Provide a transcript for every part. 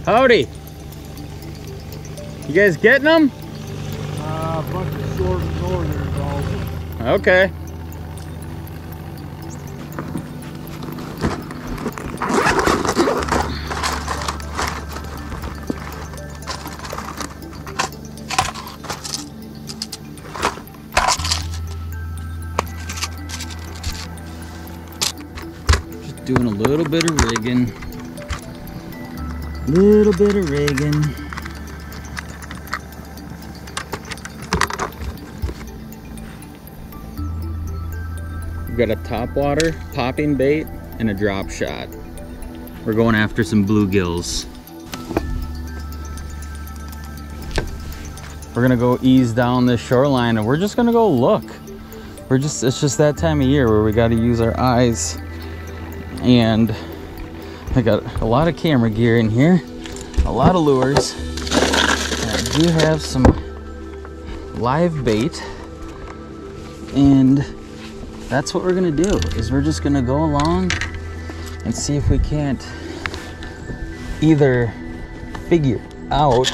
Howdy. You guys getting them? A bunch of short northern balls. Okay. Just doing a little bit of rigging. Little bit of rigging. We've got a topwater, popping bait, and a drop shot. We're going after some bluegills. We're gonna go ease down this shoreline and we're just gonna go look. It's just that time of year where we gotta use our eyes. And I got a lot of camera gear in here, a lot of lures. And I do have some live bait, and that's what we're gonna do, is we're just gonna go along and see if we can't either figure out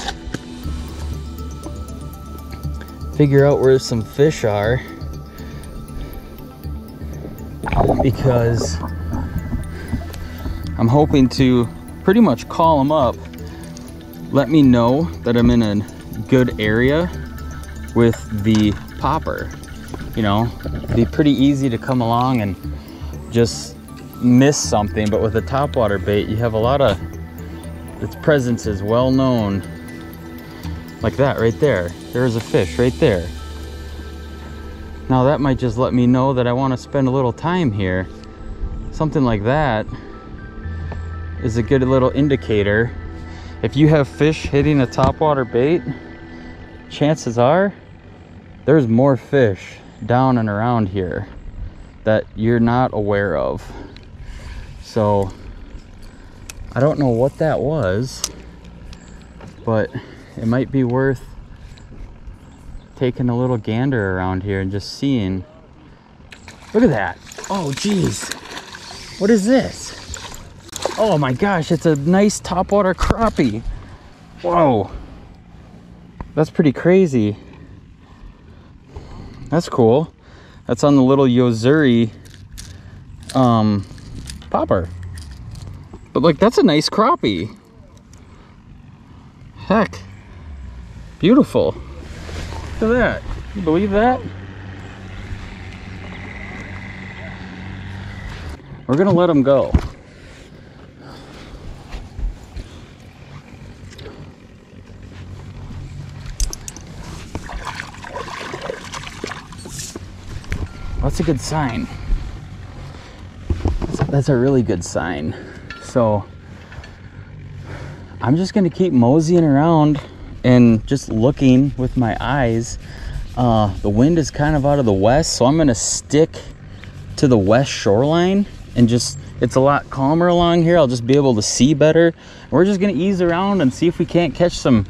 where some fish are, because I'm hoping to pretty much call them up, let me know that I'm in a good area with the popper. You know, it'd be pretty easy to come along and just miss something, but with a topwater bait, you have a lot of, its presence is well known. Like that right there. There's a fish right there. Now that might just let me know that I want to spend a little time here. Something like that is a good little indicator. If you have fish hitting a topwater bait, chances are there's more fish down and around here that you're not aware of. So I don't know what that was, but it might be worth taking a little gander around here and just seeing. Look at that. Oh geez, what is this? Oh my gosh, it's a nice topwater crappie. Whoa, that's pretty crazy. That's cool. That's on the little Yozuri popper. But like, that's a nice crappie. Heck, beautiful. Look at that. You believe that? We're gonna let them go. That's a good sign. That's a really good sign. So I'm just gonna keep moseying around and just looking with my eyes. The wind is kind of out of the west, so I'm gonna stick to the west shoreline and just, it's a lot calmer along here. I'll just be able to see better. We're just gonna ease around and see if we can't catch some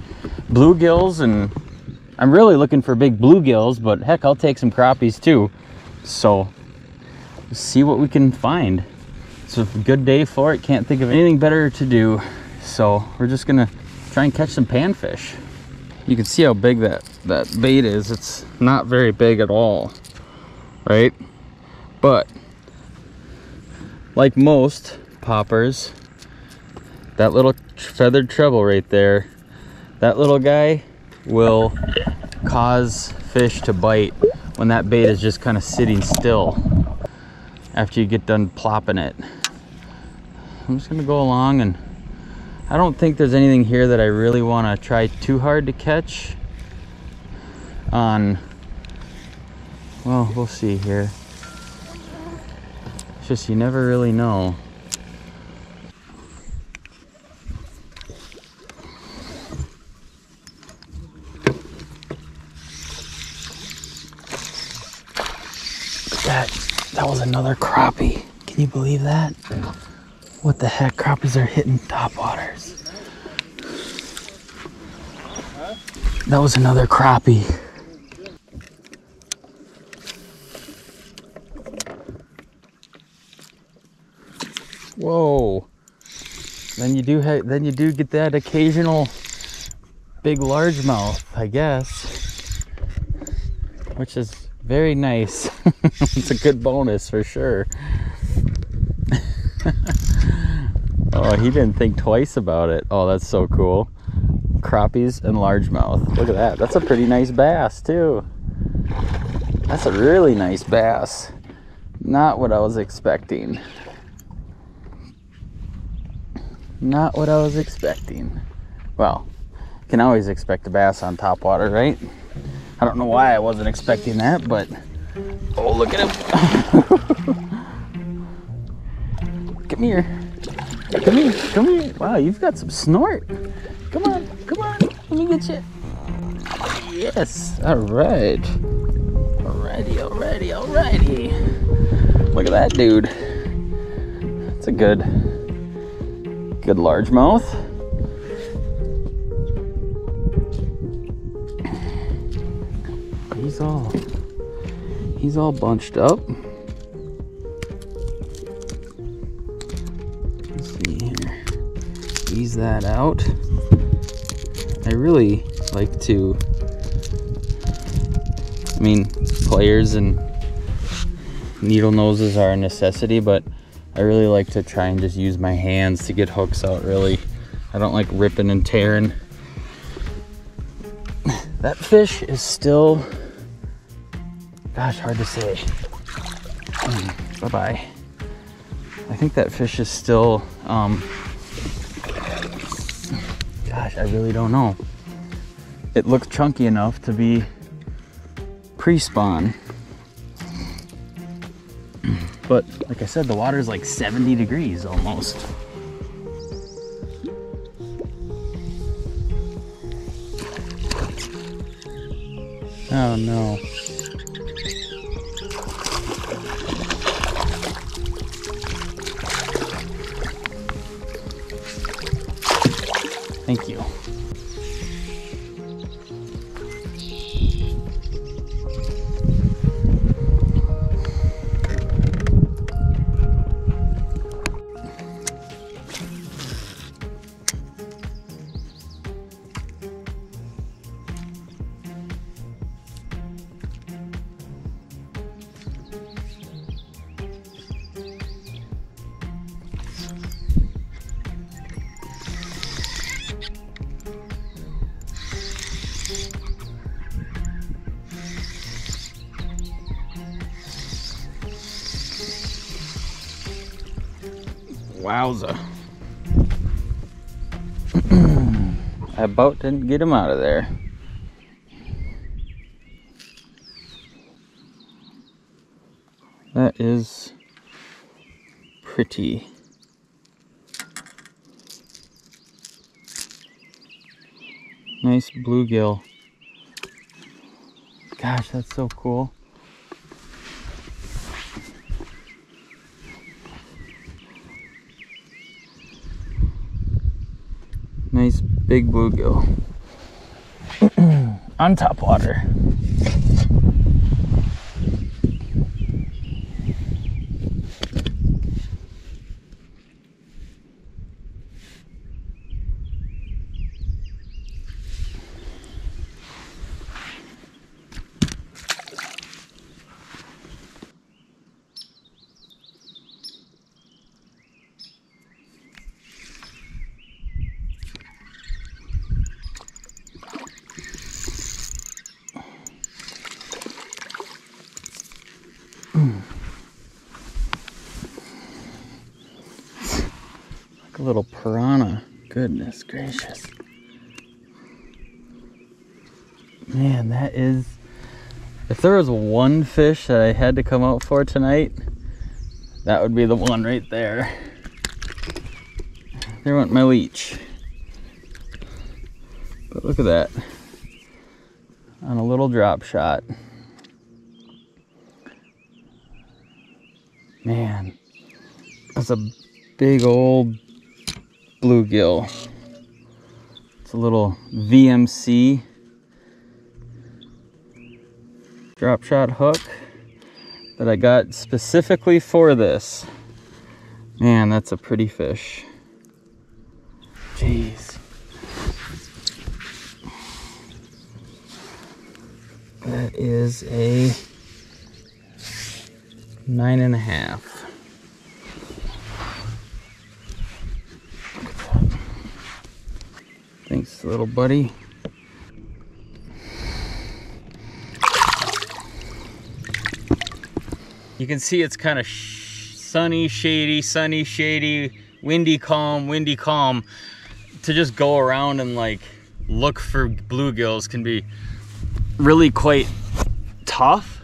bluegills. And I'm really looking for big bluegills, but heck, I'll take some crappies too. So see what we can find. It's a good day for it. Can't think of anything better to do. So we're just gonna try and catch some panfish. You can see how big that bait is. It's not very big at all, right? But like most poppers, that little feathered treble right there, that little guy will cause fish to bite when that bait is just kind of sitting still after you get done plopping it. I'm just gonna go along, and I don't think there's anything here that I really want to try too hard to catch on. Well, we'll see here. It's just, you never really know. That was another crappie. Can you believe that? What the heck? Crappies are hitting topwaters. That was another crappie. Whoa. then you do get that occasional big largemouth, I guess, which is very nice. It's a good bonus for sure. Oh, he didn't think twice about it. Oh, that's so cool. Crappies and largemouth. Look at that. That's a pretty nice bass too. That's a really nice bass. Not what I was expecting. Not what I was expecting. Well, you can always expect a bass on topwater, right? I don't know why I wasn't expecting that, but oh, look at him. Come here. Come here. Come here. Wow, you've got some snort. Come on. Come on. Let me get you. Yes. All right. Alrighty, alrighty, alrighty. Look at that dude. That's a good largemouth. He's all bunched up. Let's see here. Ease that out. I really like to, I mean, pliers and needle noses are a necessity, but I really like to try and just use my hands to get hooks out, really. I don't like ripping and tearing. That fish is still, gosh, hard to say. Bye-bye. I think that fish is still, gosh, I really don't know. It looks chunky enough to be pre-spawn. But like I said, the water is like 70 degrees almost. Oh no. Thank you. Wowza. I about didn't get him out of there. That is pretty. Nice bluegill. Gosh, that's so cool. Nice big bluegill on topwater. Like a little piranha. Goodness gracious. Man, that is... If there was one fish that I had to come out for tonight, that would be the one right there. There went my leech. But look at that. On a little drop shot. Man, that's a big old bluegill. It's a little VMC drop shot hook that I got specifically for this. Man, that's a pretty fish. Jeez. That is a 9.5. Thanks, little buddy. You can see it's kind of sunny, shady, windy, calm. To just go around and like look for bluegills can be really quite tough.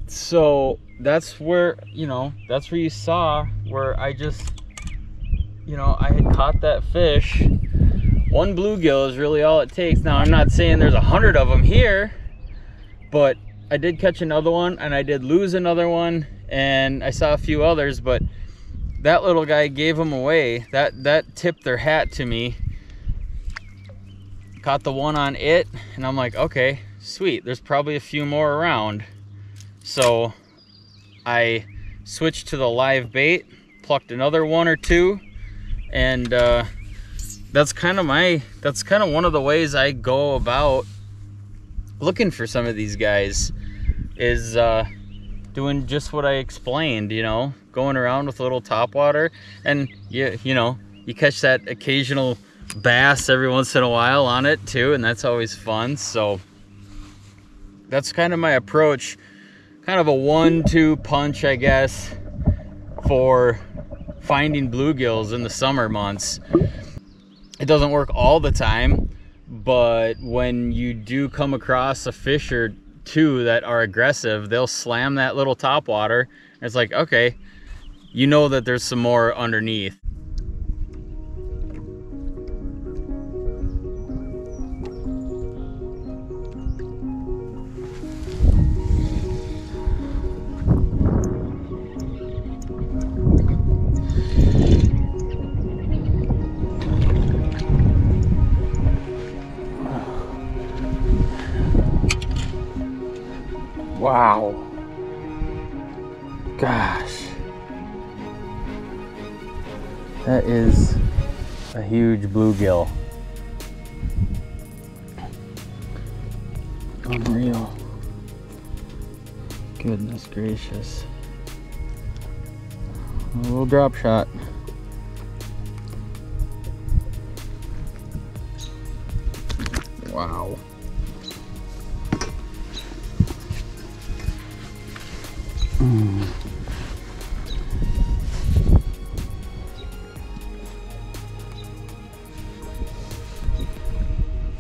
So that's where, you know, that's where you saw where I just, you know, I had caught that fish. One bluegill is really all it takes. Now, I'm not saying there's 100 of them here, but I did catch another one and I did lose another one, and I saw a few others, but that little guy gave them away. That tipped their hat to me. Caught the one on it, and I'm like, okay, sweet, there's probably a few more around. So I switched to the live bait, plucked another one or two, and that's kind of one of the ways I go about looking for some of these guys, is doing just what I explained, you know, going around with a little topwater, and you know, you catch that occasional bass every once in a while on it too, and that's always fun. So that's kind of my approach, kind of a 1-2 punch, I guess, for finding bluegills in the summer months. It doesn't work all the time, but when you do come across a fish or two that are aggressive, they'll slam that little topwater, and it's like, okay, you know that there's some more underneath. Wow. Gosh. That is a huge bluegill. Unreal. Goodness gracious. A little drop shot. Wow.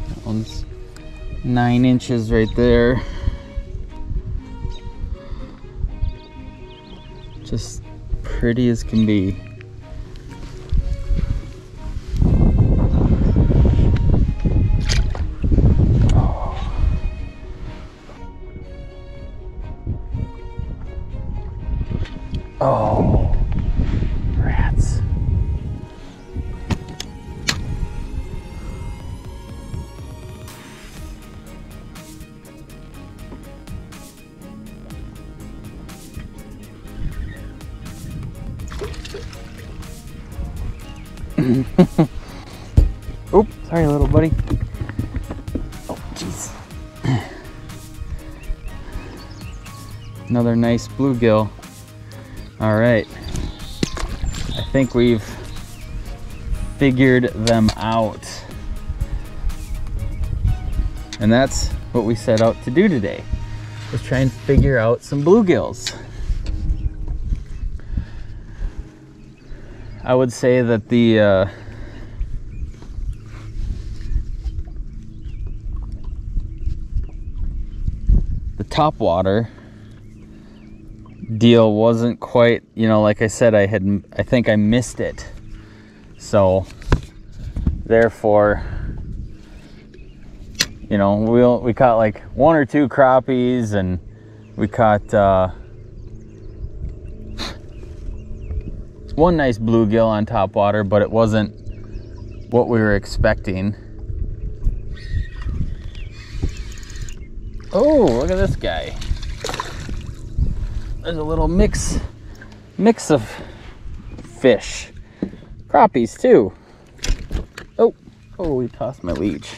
That one's 9 inches right there. Just pretty as can be. Oh, rats. Oops, sorry, little buddy. Oh, jeez. Another nice bluegill. All right, I think we've figured them out. And that's what we set out to do today, was try and figure out some bluegills. I would say that the topwater deal wasn't quite, you know, like I said, I think I missed it. So therefore, you know, we caught like 1 or 2 crappies, and we caught one nice bluegill on topwater, but it wasn't what we were expecting. Oh, look at this guy. There's a little mix of fish. crappies too. Oh, we tossed my leech.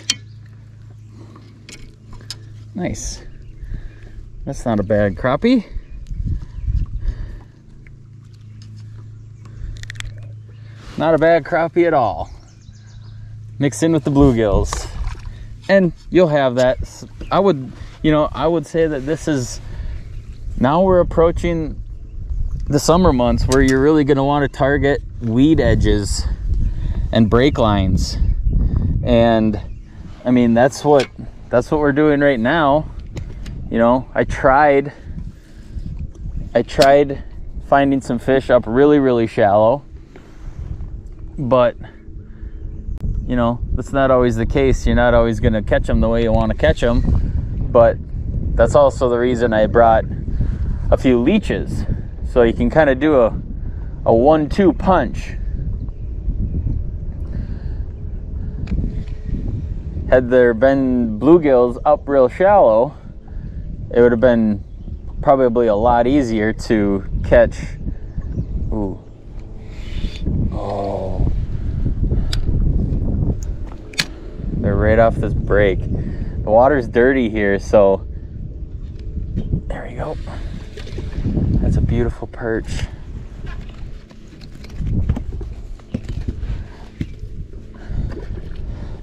Nice. That's not a bad crappie. Not a bad crappie at all. Mixed in with the bluegills. And you'll have that. I would say that this is, now we're approaching the summer months where you're really going to want to target weed edges and break lines. And I mean, that's what we're doing right now. You know, I tried finding some fish up really shallow, but you know, that's not always the case. You're not always going to catch them the way you want to catch them. But that's also the reason I brought a few leeches, so you can kind of do a 1-2 punch. Had there been bluegills up real shallow, it would have been probably a lot easier to catch. Ooh. Oh. They're right off this break. The water's dirty here, so there we go. That's a beautiful perch.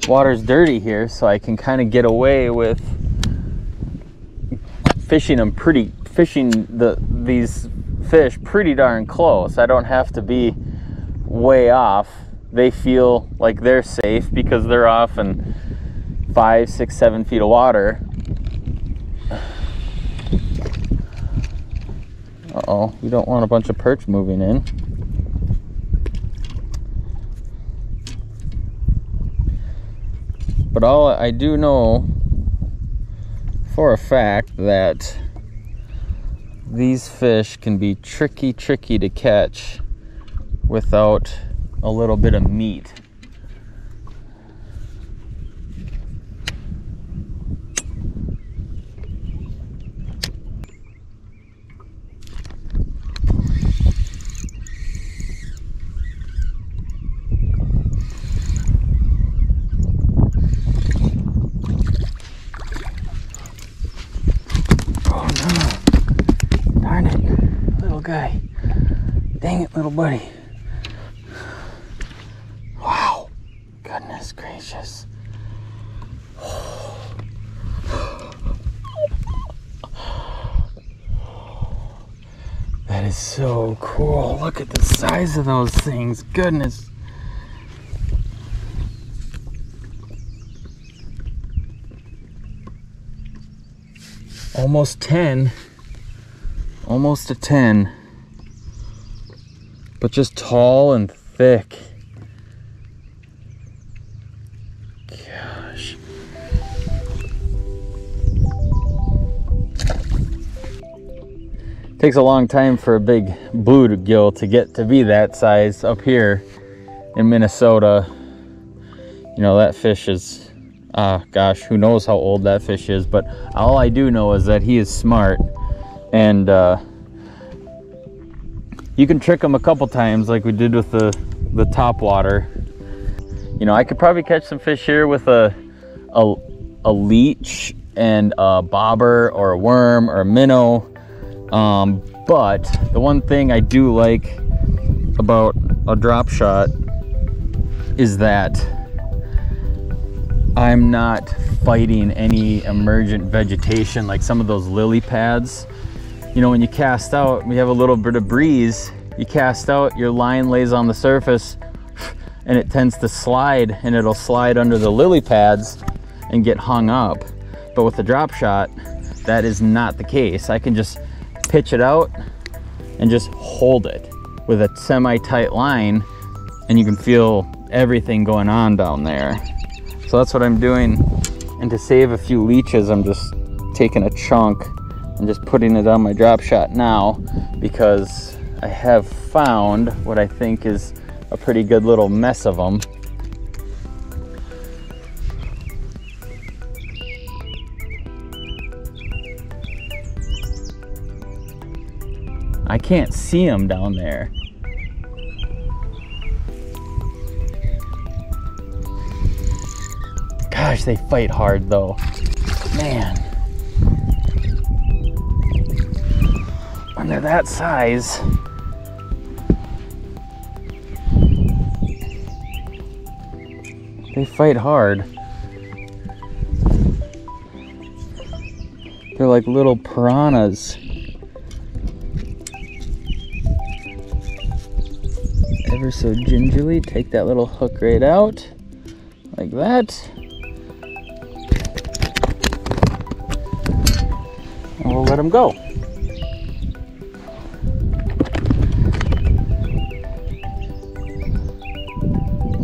Water's dirty here, so I can kind of get away with fishing these fish pretty darn close. I don't have to be way off. They feel like they're safe because they're off in 5, 6, 7 feet of water. Uh-oh, we don't want a bunch of perch moving in. But all I do know for a fact that these fish can be tricky to catch without a little bit of meat. Guy. Dang it, little buddy. Wow. Goodness gracious. That is so cool. Look at the size of those things. Goodness. Almost 10. Almost a 10. But just tall and thick. Gosh. Takes a long time for a big bluegill to get to be that size up here in Minnesota. You know, that fish is, gosh, who knows how old that fish is, but all I do know is that he is smart. And you can trick them a couple times like we did with the topwater. You know, I could probably catch some fish here with a leech and a bobber or a worm or a minnow. But the one thing I do like about a drop shot is that I'm not fighting any emergent vegetation like some of those lily pads. You know, when you cast out, we have a little bit of breeze, you cast out, your line lays on the surface and it tends to slide, and it'll slide under the lily pads and get hung up. But with the drop shot, that is not the case. I can just pitch it out and just hold it with a semi-tight line, and you can feel everything going on down there. So that's what I'm doing. And to save a few leeches, I'm just taking a chunk and just putting it on my drop shot now, because I have found what I think is a pretty good little mess of them. I can't see them down there. Gosh, they fight hard though. Man. When they're that size. They fight hard. They're like little piranhas. Ever so gingerly, take that little hook right out, like that. And we'll let them go.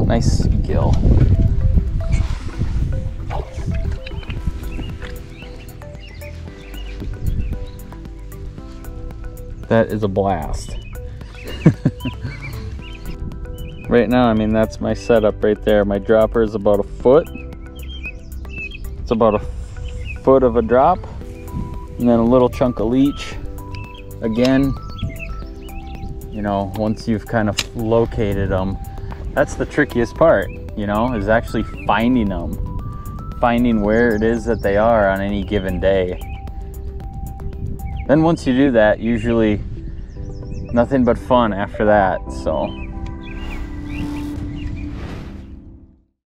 Nice gill. That is a blast. Right now, I mean, that's my setup right there. My dropper is about 1 foot. It's about 1 foot of a drop. And then a little chunk of leech. Again, you know, once you've kind of located them, that's the trickiest part, you know, is actually finding them. Finding where it is that they are on any given day. Then once you do that, usually nothing but fun after that, so.